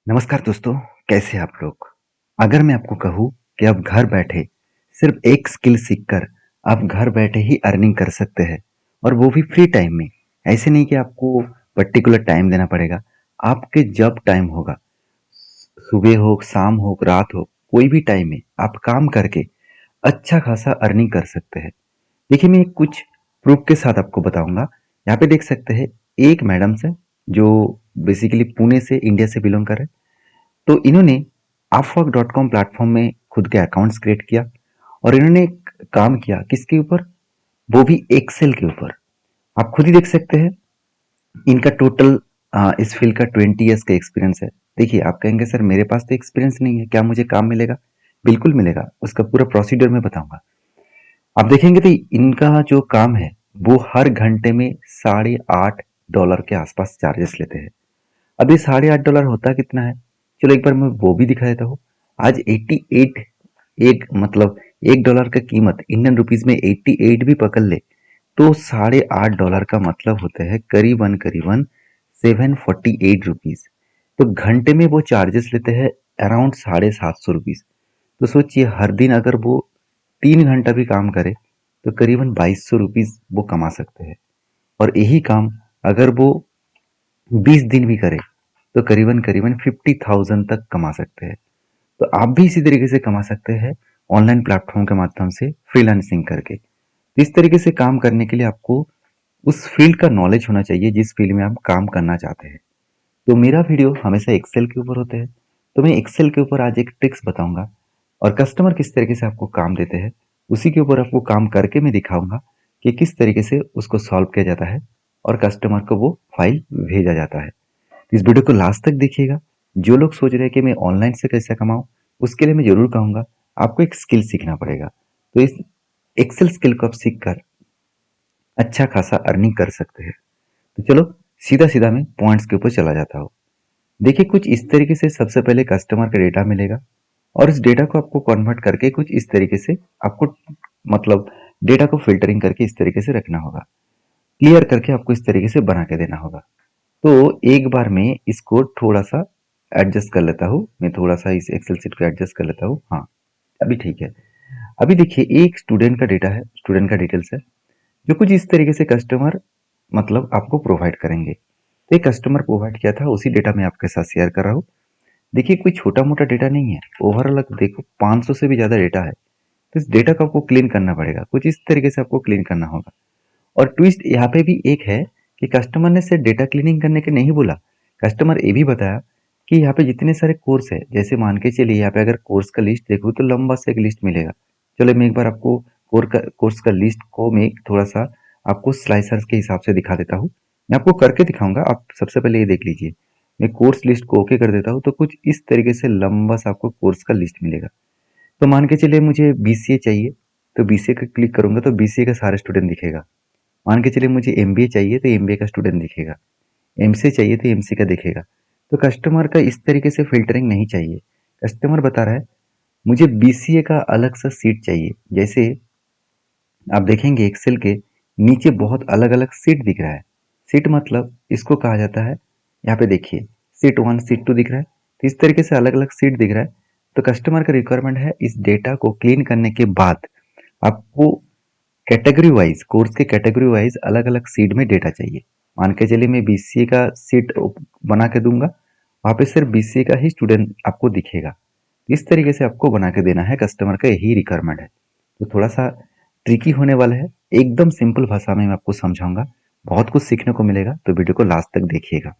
नमस्कार दोस्तों, कैसे हैं आप लोग? अगर मैं आपको कहूँ कि आप घर बैठे सिर्फ एक स्किल सीखकर आप घर बैठे ही अर्निंग कर सकते हैं और वो भी फ्री टाइम में। ऐसे नहीं कि आपको पर्टिकुलर टाइम देना पड़ेगा। आपके जब टाइम होगा, सुबह हो, शाम हो, रात हो, कोई भी टाइम में आप काम करके अच्छा खासा अर्निंग कर सकते हैं। देखिए, मैं कुछ प्रूफ के साथ आपको बताऊंगा। यहाँ पे देख सकते हैं, एक मैडम से जो बेसिकली पुणे से, इंडिया से बिलोंग कर रहे हैं। तो इन्होंने upwork.com प्लेटफॉर्म में खुद के अकाउंट्स क्रिएट किया और इन्होंने एक काम किया किसके ऊपर, वो भी एक्सेल के ऊपर। आप खुद ही देख सकते हैं, इनका टोटल इस फील्ड का 20 ईयर्स का एक्सपीरियंस है। देखिए, आप कहेंगे सर मेरे पास तो एक्सपीरियंस नहीं है, क्या मुझे काम मिलेगा? बिल्कुल मिलेगा, उसका पूरा प्रोसीजर मैं बताऊंगा। आप देखेंगे तो इनका जो काम है वो हर घंटे में $8.5 के आसपास चार्जेस लेते हैं। अब ये $8.5 होता कितना है? चलो एक बार मैं वो भी दिखा देता हूँ। आज 88, एक मतलब $1 का कीमत इंडियन रुपीज में 88 भी पकड़ ले तो $8.5 का मतलब होता है करीबन करीबन ₹748। तो घंटे में वो चार्जेस लेते हैं अराउंड ₹750। तो सोचिए, हर दिन अगर वो 3 घंटा भी काम करे तो करीबन ₹2200 वो कमा सकते हैं। और यही काम अगर वो 20 दिन भी करे तो करीबन करीबन 50,000 तक कमा सकते हैं। तो आप भी इसी तरीके से कमा सकते हैं ऑनलाइन प्लेटफॉर्म के माध्यम से फ्रीलांसिंग करके। तो इस तरीके से काम करने के लिए आपको उस फील्ड का नॉलेज होना चाहिए जिस फील्ड में आप काम करना चाहते हैं। तो मेरा वीडियो हमेशा एक्सेल के ऊपर होते हैं, तो मैं एक्सेल के ऊपर आज एक ट्रिक्स बताऊंगा और कस्टमर किस तरीके से आपको काम देते हैं उसी के ऊपर आपको काम करके मैं दिखाऊंगा कि किस तरीके से उसको सॉल्व किया जाता है और कस्टमर को वो फाइल भेजा जाता है। इस वीडियो को लास्ट तक देखिएगा। जो लोग सोच रहे हैं कि मैं ऑनलाइन से कैसे कमाऊं, उसके लिए मैं जरूर कहूंगा आपको एक स्किल सीखना पड़ेगा। तो इस एक्सेल स्किल को आप सीख कर अच्छा खासा अर्निंग कर सकते हैं। तो चलो सीधा सीधा मैं पॉइंट्स के ऊपर चला जाता हूँ। देखिए, कुछ इस तरीके से सबसे पहले कस्टमर का डेटा मिलेगा और इस डेटा को आपको कन्वर्ट करके कुछ इस तरीके से आपको मतलब डेटा को फिल्टरिंग करके इस तरीके से रखना होगा, क्लियर करके आपको इस तरीके से बना के देना होगा। तो एक बार मैं इसको थोड़ा सा एडजस्ट कर लेता हूँ, मैं थोड़ा सा इस एक्सेल शीट को एडजस्ट कर लेता हूँ। हाँ, अभी ठीक है। अभी देखिए, एक स्टूडेंट का डेटा है, स्टूडेंट का डिटेल्स है, जो कुछ इस तरीके से कस्टमर मतलब आपको प्रोवाइड करेंगे। तो एक कस्टमर प्रोवाइड किया था, उसी डेटा मैं आपके साथ शेयर कर रहा हूँ। देखिए, कोई छोटा मोटा डेटा नहीं है, ओवरऑल देखो 500 से भी ज्यादा डेटा है। तो इस डेटा को आपको क्लीन करना पड़ेगा, कुछ इस तरीके से आपको क्लीन करना होगा। और ट्विस्ट यहाँ पे भी एक है कि कस्टमर ने सिर्फ डेटा क्लीनिंग करने के नहीं बोला, कस्टमर ये भी बताया कि यहाँ पे जितने सारे कोर्स है, जैसे मान के चलिए यहाँ पे अगर कोर्स का लिस्ट देखो तो लंबा सा एक लिस्ट मिलेगा। चलो मैं एक बार आपको कोर्स का लिस्ट को मैं थोड़ा सा आपको स्लाइसर्स के हिसाब से दिखा देता हूँ। मैं आपको करके दिखाऊंगा, आप सबसे पहले ये देख लीजिए। मैं कोर्स लिस्ट को ओके कर देता हूँ तो कुछ इस तरीके से लंबा सा आपको कोर्स का लिस्ट मिलेगा। तो मान के चलिए मुझे बीसीए चाहिए, तो बीसीए का क्लिक करूंगा तो बीसीए का सारा स्टूडेंट दिखेगा। मान के चलिए मुझे एमबीए चाहिए तो एमबीए का स्टूडेंट दिखेगा, एमसीए चाहिए तो एमसी का दिखेगा। तो कस्टमर का इस तरीके से फिल्टरिंग नहीं चाहिए। कस्टमर बता रहा है मुझे बीसीए का अलग सा सीट चाहिए। जैसे आप देखेंगे एक्सेल के नीचे बहुत अलग अलग सीट दिख रहा है। सीट मतलब इसको कहा जाता है, यहाँ पे देखिए सीट 1 सीट 2 दिख रहा है। तो इस तरीके से अलग अलग सीट दिख रहा है। तो कस्टमर का रिक्वायरमेंट है इस डेटा को क्लीन करने के बाद आपको कैटेगरी वाइज, कोर्स के कैटेगरी वाइज अलग अलग सीट में डेटा चाहिए। मान के चलिए मैं बीसीए का सीट बना के दूंगा, वहां पे सिर्फ बीसीए का ही स्टूडेंट आपको दिखेगा। इस तरीके से आपको बना के देना है, कस्टमर का यही रिक्वायरमेंट है। तो थोड़ा सा ट्रिकी होने वाला है, एकदम सिंपल भाषा में मैं आपको समझाऊंगा, बहुत कुछ सीखने को मिलेगा। तो वीडियो को लास्ट तक देखिएगा।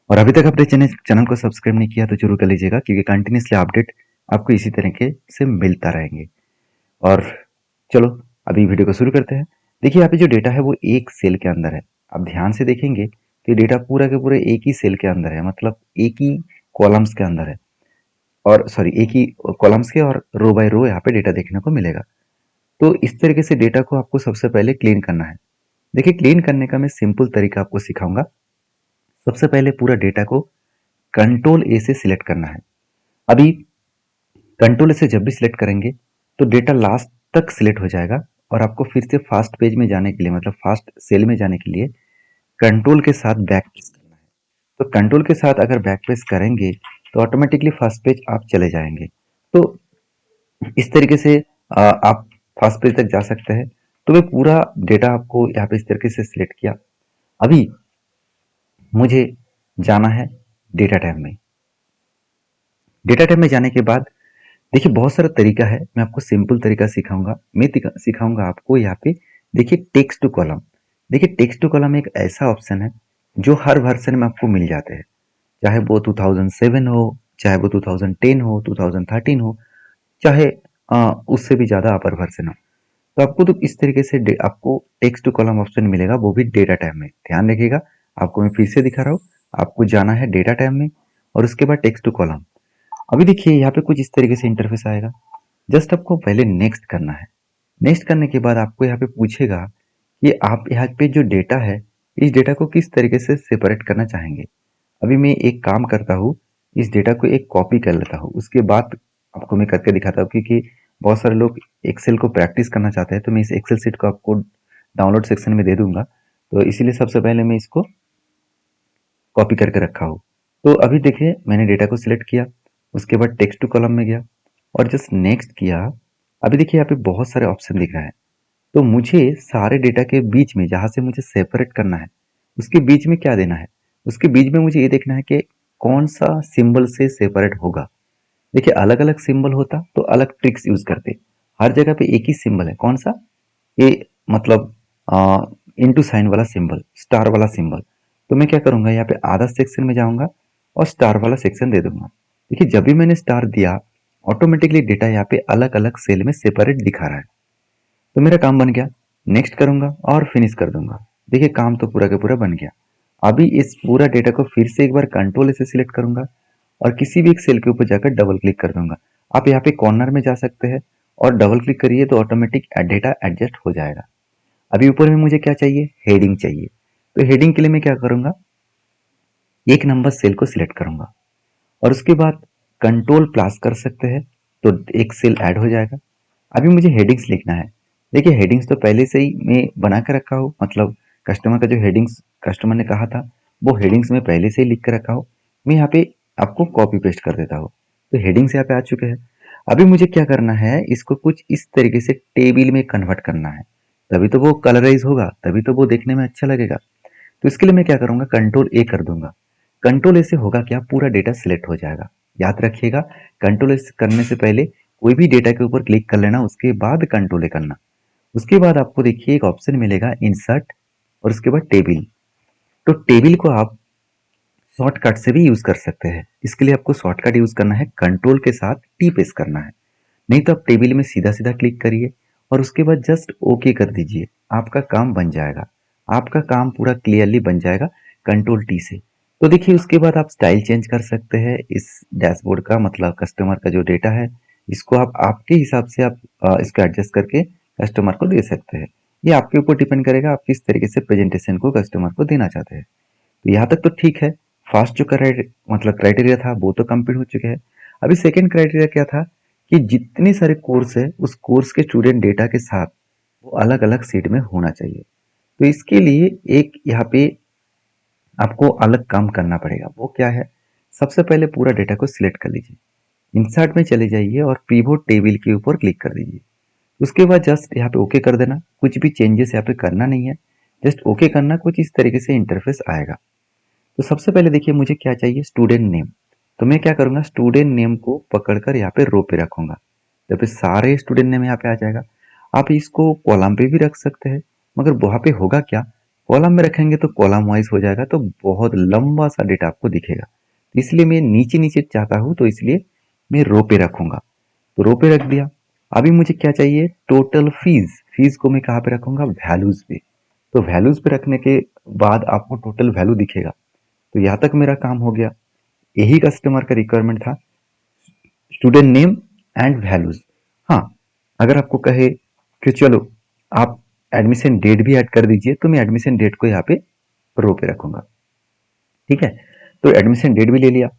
और अभी तक अपने चैनल को सब्सक्राइब नहीं किया तो जरूर कर लीजिएगा, क्योंकि कंटिन्यूसली अपडेट आपको इसी तरीके से मिलता रहेंगे। और चलो अभी वीडियो को शुरू करते हैं। देखिए, यहाँ पे जो डेटा है वो एक सेल के अंदर है। आप ध्यान से देखेंगे कि डेटा पूरा के पूरे एक ही सेल के अंदर है, मतलब एक ही कॉलम्स के अंदर है। और सॉरी, एक ही कॉलम्स के और रो बाय रो यहाँ पे डेटा देखने को मिलेगा। तो इस तरीके से डेटा को आपको सबसे पहले क्लीन करना है। देखिए, क्लीन करने का मैं सिंपल तरीका आपको सिखाऊंगा। सबसे पहले पूरा डेटा को कंट्रोल ए से सिलेक्ट करना है। अभी कंट्रोल से जब भी सिलेक्ट करेंगे तो डेटा लास्ट तक सिलेक्ट हो जाएगा और आपको फिर से फास्ट पेज में जाने के लिए, मतलब फास्ट सेल में जाने के लिए कंट्रोल के साथ बैक प्रेस करना है। तो कंट्रोल के साथ अगर बैक प्रेस करेंगे तो ऑटोमेटिकली फर्स्ट पेज आप चले जाएंगे। तो इस तरीके से आप फर्स्ट पेज तक जा सकते हैं। तो मैं पूरा डेटा आपको यहाँ पे इस तरीके से सिलेक्ट किया। अभी मुझे जाना है डेटा टैब में। डेटा टैब में जाने के बाद देखिए बहुत सारा तरीका है, मैं आपको सिंपल तरीका सिखाऊंगा। मैं सिखाऊंगा आपको यहाँ पे। देखिए टेक्स्ट टू कॉलम। देखिए टेक्स्ट टू कॉलम एक ऐसा ऑप्शन है जो हर वर्जन में आपको मिल जाते हैं, चाहे वो 2007 हो, चाहे वो 2010 हो, 2013 हो, चाहे उससे भी ज़्यादा अपर वर्जन हो। तो आपको तो इस तरीके से आपको टेक्स्ट टू कॉलम ऑप्शन मिलेगा, वो भी डेटा टैब में। ध्यान रखिएगा, आपको मैं फिर से दिखा रहा हूँ। आपको जाना है डेटा टैब में और उसके बाद टेक्स्ट टू कॉलम। अभी देखिए यहाँ पे कुछ इस तरीके से इंटरफेस आएगा। जस्ट आपको पहले नेक्स्ट करना है। नेक्स्ट करने के बाद आपको यहाँ पे पूछेगा कि आप यहाँ पे जो डेटा है, इस डेटा को किस तरीके से सेपरेट करना चाहेंगे। अभी मैं एक काम करता हूँ, इस डेटा को एक कॉपी कर लेता हूँ, उसके बाद आपको मैं करके दिखाता हूँ। क्योंकि बहुत सारे लोग एक्सेल को प्रैक्टिस करना चाहते हैं, तो मैं इस एक्सेल सीट को आपको डाउनलोड सेक्शन में दे दूंगा। तो इसीलिए सबसे पहले मैं इसको कॉपी करके रखा हूँ। तो अभी देखिए मैंने डेटा को सिलेक्ट किया, उसके बाद टेक्स्ट टू कॉलम में गया और जस्ट नेक्स्ट किया। अभी देखिए यहाँ पे बहुत सारे ऑप्शन दिख रहा है। तो मुझे सारे डेटा के बीच में जहाँ से मुझे सेपरेट करना है, उसके बीच में क्या देना है, उसके बीच में मुझे ये देखना है कि कौन सा सिंबल से सेपरेट होगा। देखिए अलग अलग सिंबल होता तो अलग ट्रिक्स यूज करते। हर जगह पे एक ही सिंबल है, कौन सा, ये मतलब इनटू साइन वाला सिंबल, स्टार वाला सिंबल। तो मैं क्या करूंगा, यहाँ पे आधा सेक्शन में जाऊंगा और स्टार वाला सेक्शन दे दूंगा। देखिए जब भी मैंने स्टार दिया, ऑटोमेटिकली डेटा यहाँ पे अलग अलग सेल में सेपरेट दिखा रहा है। तो मेरा काम बन गया। नेक्स्ट करूंगा और फिनिश कर दूंगा। देखिए काम तो पूरा का पूरा बन गया। अभी इस पूरा डेटा को फिर से एक बार कंट्रोल से सिलेक्ट करूंगा और किसी भी एक सेल के ऊपर जाकर डबल क्लिक कर दूंगा। आप यहाँ पे कॉर्नर में जा सकते हैं और डबल क्लिक करिए तो ऑटोमेटिक डेटा एडजस्ट हो जाएगा। अभी ऊपर में मुझे क्या चाहिए, हेडिंग चाहिए। तो हेडिंग के लिए मैं क्या करूंगा, एक नंबर सेल को सिलेक्ट करूंगा और उसके बाद कंट्रोल प्लस कर सकते हैं, तो एक सेल ऐड हो जाएगा। अभी मुझे हेडिंग्स लिखना है। देखिए हेडिंग्स तो पहले से ही मैं बना के रखा हूँ, मतलब कस्टमर का जो हेडिंग्स कस्टमर ने कहा था, वो हेडिंग्स में पहले से ही लिख के रखा हूँ। मैं यहाँ पे आपको कॉपी पेस्ट कर देता हूँ। तो हेडिंग्स यहाँ पे आ चुके हैं। अभी मुझे क्या करना है, इसको कुछ इस तरीके से टेबल में कन्वर्ट करना है। तभी तो वो कलराइज होगा, तभी तो वो देखने में अच्छा लगेगा। तो इसके लिए मैं क्या करूंगा, कंट्रोल ए कर दूंगा। कंट्रोल ए से होगा क्या, पूरा डेटा सिलेक्ट हो जाएगा। याद रखिएगा, कंट्रोल ए करने से पहले कोई भी डेटा के ऊपर क्लिक कर लेना, उसके बाद कंट्रोल ए करना। उसके बाद आपको देखिए एक ऑप्शन मिलेगा इंसर्ट और उसके बाद टेबल। तो टेबल को आप शॉर्टकट से भी यूज कर सकते हैं। इसके लिए आपको शॉर्टकट यूज करना है, कंट्रोल के साथ टी प्रेस करना है। नहीं तो आप टेबल में सीधा सीधा क्लिक करिए और उसके बाद जस्ट ओके कर दीजिए, आपका काम बन जाएगा। आपका काम पूरा क्लियरली बन जाएगा कंट्रोल टी से। तो देखिए उसके बाद आप स्टाइल चेंज कर सकते हैं इस डैशबोर्ड का, मतलब कस्टमर का जो डेटा है, इसको आप आपके हिसाब से आप इसको एडजस्ट करके कस्टमर को दे सकते हैं। ये आपके ऊपर डिपेंड करेगा आप किस तरीके से प्रेजेंटेशन को कस्टमर को देना चाहते हैं। तो यहाँ तक तो ठीक है। फर्स्ट जो मतलब क्राइटेरिया था वो तो कंप्लीट हो चुके हैं। अभी सेकंड क्राइटेरिया क्या था कि जितने सारे कोर्स है उस कोर्स के स्टूडेंट डेटा के साथ वो अलग अलग सीट में होना चाहिए। तो इसके लिए एक यहाँ पे आपको अलग काम करना पड़ेगा। वो क्या है, सबसे पहले पूरा डेटा को सिलेक्ट कर लीजिए, इंसर्ट में चले जाइए और पिवोट टेबल के ऊपर क्लिक कर दीजिए। उसके बाद जस्ट यहाँ पे ओके कर देना, कुछ भी चेंजेस यहाँ पे करना नहीं है, जस्ट ओके करना। कुछ इस तरीके से इंटरफेस आएगा। तो सबसे पहले देखिए मुझे क्या चाहिए, स्टूडेंट नेम। तो मैं क्या करूंगा, स्टूडेंट नेम को पकड़कर यहाँ पे रो पे रखूंगा, तो फिर सारे स्टूडेंट नेम यहाँ पे आ जाएगा। आप इसको कॉलम पे भी रख सकते हैं, मगर वहां पे होगा क्या, कॉलम में रखेंगे तो कॉलम वाइज हो जाएगा, तो बहुत लंबा सा डेटा आपको दिखेगा। इसलिए मैं नीचे नीचे चाहता हूँ, तो इसलिए मैं रो पे रखूंगा। तो रो पे रख दिया। अभी मुझे क्या चाहिए, टोटल फीस। फीस को मैं कहाँ पे रखूंगा, वैल्यूज पे। तो वैल्यूज पे रखने के बाद आपको टोटल वैल्यू दिखेगा। तो यहाँ तक मेरा काम हो गया। यही कस्टमर का रिक्वायरमेंट था, स्टूडेंट नेम एंड वैल्यूज। हाँ, अगर आपको कहे कि चलो आप एडमिशन डेट भी ऐड कर दीजिए, तो मैं एडमिशन डेट को यहाँ पे रो पे रखूंगा। ठीक है, तो एडमिशन डेट भी ले लिया।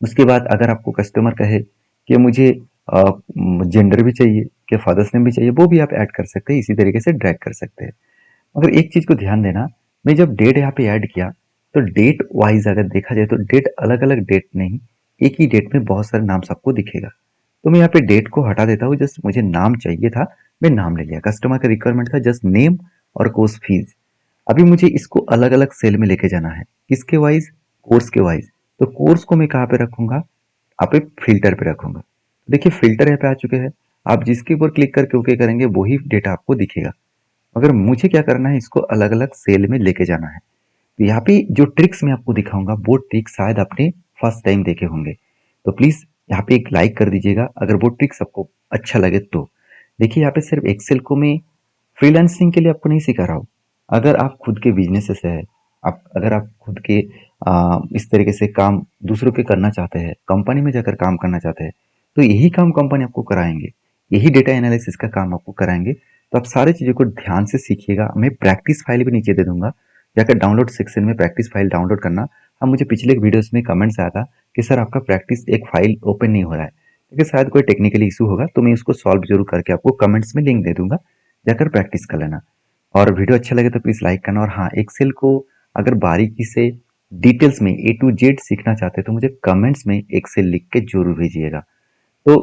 उसके बाद अगर आपको कस्टमर कहे कि मुझे जेंडर भी चाहिए, कि फादर्स नेम भी चाहिए, वो भी आप ऐड कर सकते हैं, इसी तरीके से ड्रैग कर सकते हैं। मगर एक चीज को ध्यान देना, मैं जब डेट यहाँ पे ऐड किया तो डेट वाइज अगर देखा जाए तो डेट अलग अलग डेट नहीं, एक ही डेट में बहुत सारे नाम सबको दिखेगा। तो मैं यहाँ पे डेट को हटा देता हूँ, जस्ट मुझे नाम चाहिए था, मैं नाम ले लिया। कस्टमर का रिक्वायरमेंट था जस्ट नेम और कोर्स फीस। अभी मुझे इसको अलग अलग सेल में लेके जाना है, किसके वाइज, कोर्स के वाइज। तो कोर्स को मैं कहाँ पे रखूंगा, आप पे फिल्टर पे रखूंगा। देखिए फिल्टर यहाँ पे आ चुके हैं, आप जिसके ऊपर क्लिक करके ओके करेंगे वही डेटा आपको दिखेगा। मगर मुझे क्या करना है, इसको अलग अलग सेल में लेके जाना है। तो यहाँ पे जो ट्रिक्स मैं आपको दिखाऊंगा वो ट्रिक्स शायद आपने फर्स्ट टाइम देखे होंगे। तो प्लीज यहाँ पे एक लाइक कर दीजिएगा अगर वो ट्रिक्स आपको अच्छा लगे तो। देखिए यहाँ पे सिर्फ एक्सेल को मैं फ्रीलांसिंग के लिए आपको नहीं सिखा रहा हूँ। अगर आप खुद के बिजनेस से है, आप अगर आप खुद के इस तरीके से काम दूसरों के करना चाहते हैं, कंपनी में जाकर काम करना चाहते हैं, तो यही काम कंपनी आपको कराएंगे, यही डेटा एनालिसिस का काम आपको कराएंगे। तो आप सारी चीज़ों को ध्यान से सीखिएगा। मैं प्रैक्टिस फाइल भी नीचे दे दूंगा, जाकर डाउनलोड सेक्शन में प्रैक्टिस फाइल डाउनलोड करना। अब मुझे पिछले वीडियोस में कमेंट्स आया था कि सर आपका प्रैक्टिस एक फाइल ओपन नहीं हो रहा है, क्योंकि शायद कोई टेक्निकल इशू होगा, तो मैं उसको सॉल्व जरूर करके आपको कमेंट्स में लिंक दे दूंगा, जाकर प्रैक्टिस कर लेना। और वीडियो अच्छा लगे तो प्लीज़ लाइक करना। और हाँ, एक्सेल को अगर बारीकी से डिटेल्स में ए टू जेड सीखना चाहते हैं तो मुझे कमेंट्स में एक्सेल लिख के जरूर भेजिएगा। तो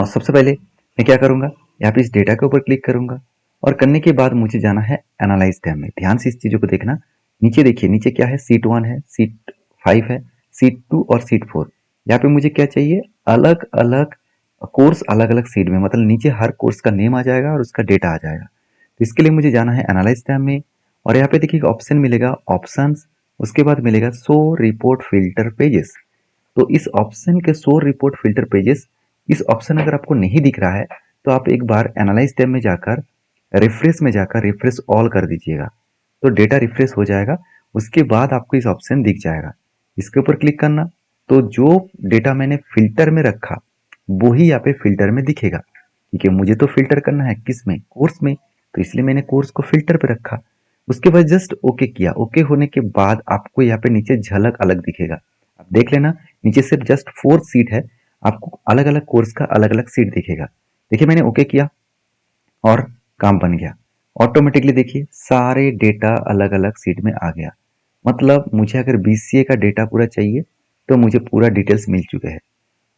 सबसे पहले मैं क्या करूँगा, यहाँ पे इस डेटा के ऊपर क्लिक करूँगा और करने के बाद मुझे जाना है एनालाइज टैब में। ध्यान से इस चीज़ों को देखना। नीचे देखिए, नीचे क्या है, सीट 1 है, सीट 5 है, सीट 2 और सीट 4। यहाँ पे मुझे क्या चाहिए, अलग अलग कोर्स अलग अलग सीट में, मतलब नीचे हर कोर्स का नेम आ जाएगा और उसका डेटा आ जाएगा। तो इसके लिए मुझे जाना है एनालाइज टैब में और यहाँ पे देखिए ऑप्शन मिलेगा, ऑप्शंस, उसके बाद मिलेगा शो रिपोर्ट फिल्टर पेजेस। तो इस ऑप्शन के शो रिपोर्ट फिल्टर पेजेस, इस ऑप्शन अगर आपको नहीं दिख रहा है तो आप एक बार एनालाइज टैब में जाकर रिफ्रेश में जाकर रिफ्रेश ऑल कर दीजिएगा, तो डेटा रिफ्रेश हो जाएगा। उसके बाद आपको इस ऑप्शन दिख जाएगा, इसके ऊपर क्लिक करना। तो जो डेटा मैंने फिल्टर में रखा वही यहाँ पे फिल्टर में दिखेगा, क्योंकि मुझे तो फिल्टर करना है किस में, कोर्स में, तो इसलिए मैंने कोर्स को फिल्टर पे रखा। उसके बाद जस्ट ओके किया। ओके होने के बाद आपको यहाँ पे नीचे झलक अलग दिखेगा, आप देख लेना। नीचे सिर्फ जस्ट 4 सीट है, आपको अलग अलग कोर्स का अलग अलग सीट दिखेगा। देखिए मैंने ओके किया और काम बन गया ऑटोमेटिकली। देखिए सारे डेटा अलग अलग सीट में आ गया। मतलब मुझे अगर बीसीए का डेटा पूरा चाहिए तो मुझे पूरा डिटेल्स मिल चुके हैं।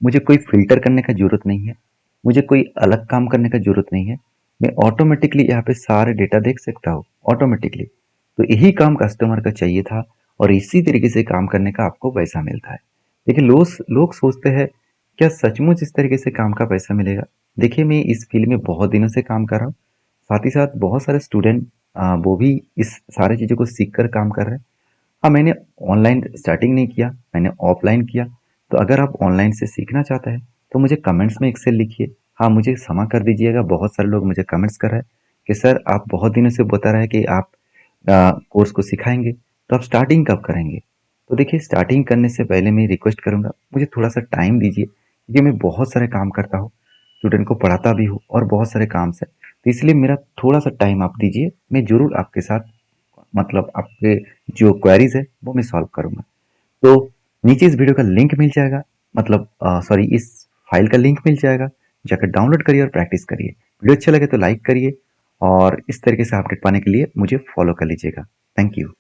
मुझे कोई फ़िल्टर करने का ज़रूरत नहीं है, मुझे कोई अलग काम करने का ज़रूरत नहीं है। मैं ऑटोमेटिकली यहाँ पे सारे डेटा देख सकता हूँ ऑटोमेटिकली। तो यही काम कस्टमर का चाहिए था और इसी तरीके से काम करने का आपको पैसा मिलता है। देखिए लोग लोग सोचते हैं क्या सचमुच इस तरीके से काम का पैसा मिलेगा। देखिए मैं इस फील्ड में बहुत दिनों से काम कर रहा हूँ, साथ ही साथ बहुत सारे स्टूडेंट वो भी इस सारी चीज़ों को सीख कर काम कर रहे हैं। हाँ, मैंने ऑनलाइन स्टार्टिंग नहीं किया, मैंने ऑफलाइन किया। तो अगर आप ऑनलाइन से सीखना चाहते हैं तो मुझे कमेंट्स में एक्सेल लिखिए। हाँ, मुझे क्षमा कर दीजिएगा, बहुत सारे लोग मुझे कमेंट्स कर रहे हैं कि सर आप बहुत दिनों से बता रहे हैं कि आप कोर्स को सिखाएंगे, तो आप स्टार्टिंग कब करेंगे। तो देखिए स्टार्टिंग करने से पहले मैं रिक्वेस्ट करूँगा, मुझे थोड़ा सा टाइम दीजिए, क्योंकि मैं बहुत सारे काम करता हूँ, स्टूडेंट को पढ़ाता भी हूँ और बहुत सारे काम से। तो इसलिए मेरा थोड़ा सा टाइम आप दीजिए, मैं ज़रूर आपके साथ, मतलब आपके जो क्वेरीज है वो मैं सॉल्व करूंगा। तो नीचे इस वीडियो का लिंक मिल जाएगा, मतलब सॉरी इस फाइल का लिंक मिल जाएगा, जाकर डाउनलोड करिए और प्रैक्टिस करिए। वीडियो अच्छा लगे तो लाइक करिए और इस तरीके से अपडेट पाने के लिए मुझे फॉलो कर लीजिएगा। Thank you.